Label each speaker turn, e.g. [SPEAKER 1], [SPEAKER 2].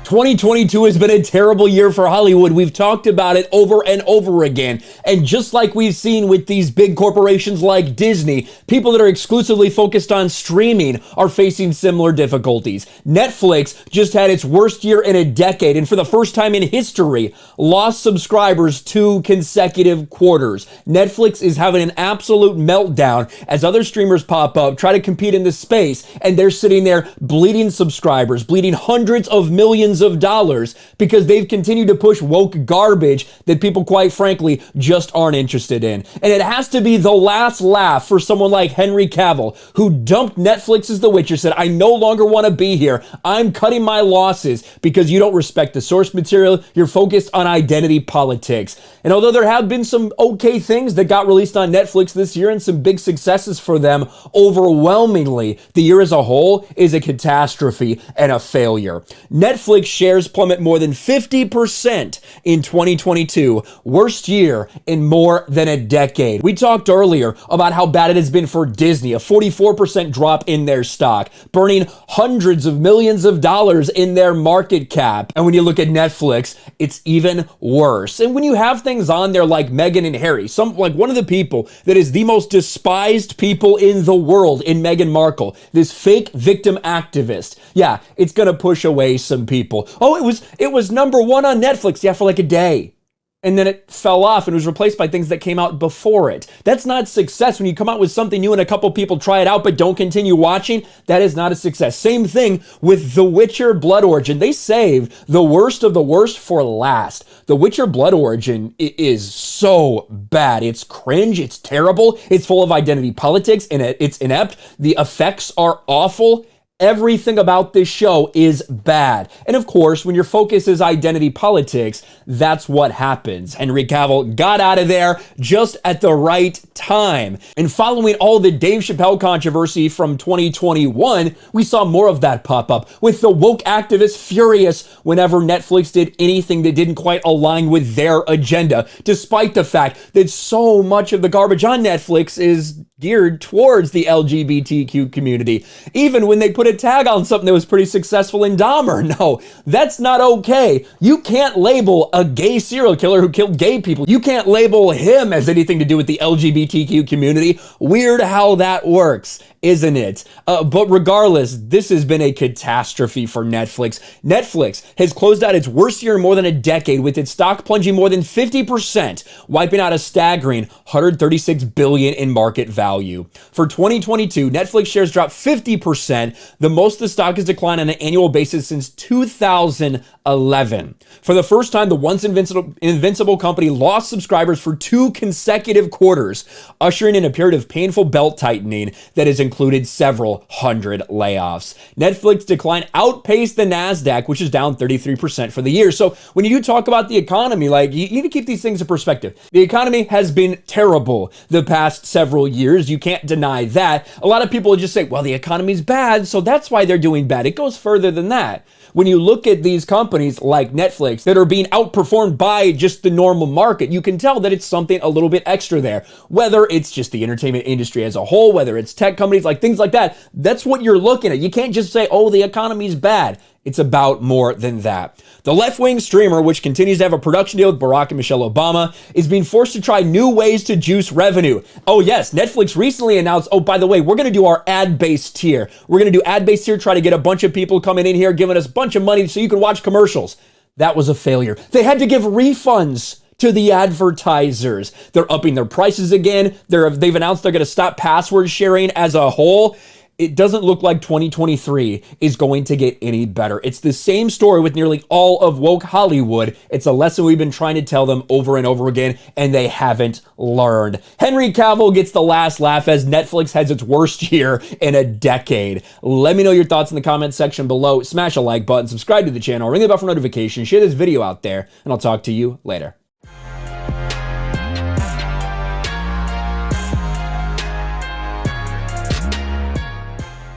[SPEAKER 1] 2022 has been a terrible year for Hollywood. We've talked about it over and over again. And just like we've seen with these big corporations like Disney, people that are exclusively focused on streaming are facing similar difficulties. Netflix just had its worst year in a decade, and for the first time in history, lost subscribers 2 consecutive quarters. Netflix is having an absolute meltdown as other streamers pop up, try to compete in this space, and they're sitting there bleeding subscribers, bleeding hundreds of millions of dollars because they've continued to push woke garbage that people, quite frankly, just aren't interested in. And it has to be the last laugh for someone like Henry Cavill, who dumped Netflix's The Witcher, said, I no longer want to be here. I'm cutting my losses because you don't respect the source material. You're focused on identity politics. And although there have been some okay things that got released on Netflix this year and some big successes for them, overwhelmingly, the year as a whole is a catastrophe and a failure. Netflix shares plummet more than 50% in 2022, worst year in more than a decade. We talked earlier about how bad it has been for Disney, a 44% drop in their stock, burning hundreds of millions of dollars in their market cap. And when you look at Netflix, it's even worse. And when you have things on there like Meghan and Harry, one of the people that is the most despised people in the world in Meghan Markle, this fake victim activist, yeah, it's gonna push away some people. Oh, it was number 1 on Netflix, yeah, for like a day. And then it fell off and was replaced by things that came out before it. That's not success. When you come out with something new and a couple people try it out but don't continue watching, that is not a success. Same thing with The Witcher Blood Origin. They saved the worst of the worst for last. The Witcher Blood Origin is so bad. It's cringe. It's terrible. It's full of identity politics and it's inept. The effects are awful. Everything about this show is bad. And of course, when your focus is identity politics, that's what happens. Henry Cavill got out of there just at the right time. And following all the Dave Chappelle controversy from 2021, we saw more of that pop up, with the woke activists furious whenever Netflix did anything that didn't quite align with their agenda, despite the fact that so much of the garbage on Netflix is geared towards the LGBTQ community. Even when they put a tag on something that was pretty successful in Dahmer. No, that's not okay. You can't label a gay serial killer who killed gay people. You can't label him as anything to do with the LGBTQ community. Weird how that works, isn't it? But regardless, this has been a catastrophe for Netflix. Netflix has closed out its worst year in more than a decade, with its stock plunging more than 50%, wiping out a staggering $136 billion in market value. For 2022, Netflix shares dropped 50%, the most the stock has declined on an annual basis since 2011. For the first time, the once invincible company lost subscribers for 2 consecutive quarters, ushering in a period of painful belt tightening that has included several hundred layoffs. Netflix decline outpaced the NASDAQ, which is down 33% for the year. So when you do talk about the economy, you need to keep these things in perspective. The economy has been terrible the past several years. You can't deny that. A lot of people just say, well, the economy's bad, so that's why they're doing bad. It goes further than that. When you look at these companies like Netflix that are being outperformed by just the normal market, you can tell that it's something a little bit extra there. Whether it's just the entertainment industry as a whole, whether it's tech companies, things like that, that's what you're looking at. You can't just say, oh, the economy's bad. It's about more than that. The left-wing streamer, which continues to have a production deal with Barack and Michelle Obama, is being forced to try new ways to juice revenue. Oh yes, Netflix recently announced, oh, by the way, we're going to do our ad-based tier. We're going to do ad-based tier, try to get a bunch of people coming in here, giving us a bunch of money so you can watch commercials. That was a failure. They had to give refunds to the advertisers. They're upping their prices again. They've announced they're going to stop password sharing as a whole. It doesn't look like 2023 is going to get any better. It's the same story with nearly all of woke Hollywood. It's a lesson we've been trying to tell them over and over again, and they haven't learned. Henry Cavill gets the last laugh as Netflix has its worst year in a decade. Let me know your thoughts in the comment section below. Smash a like button, subscribe to the channel, ring the bell for notifications, share this video out there, and I'll talk to you later.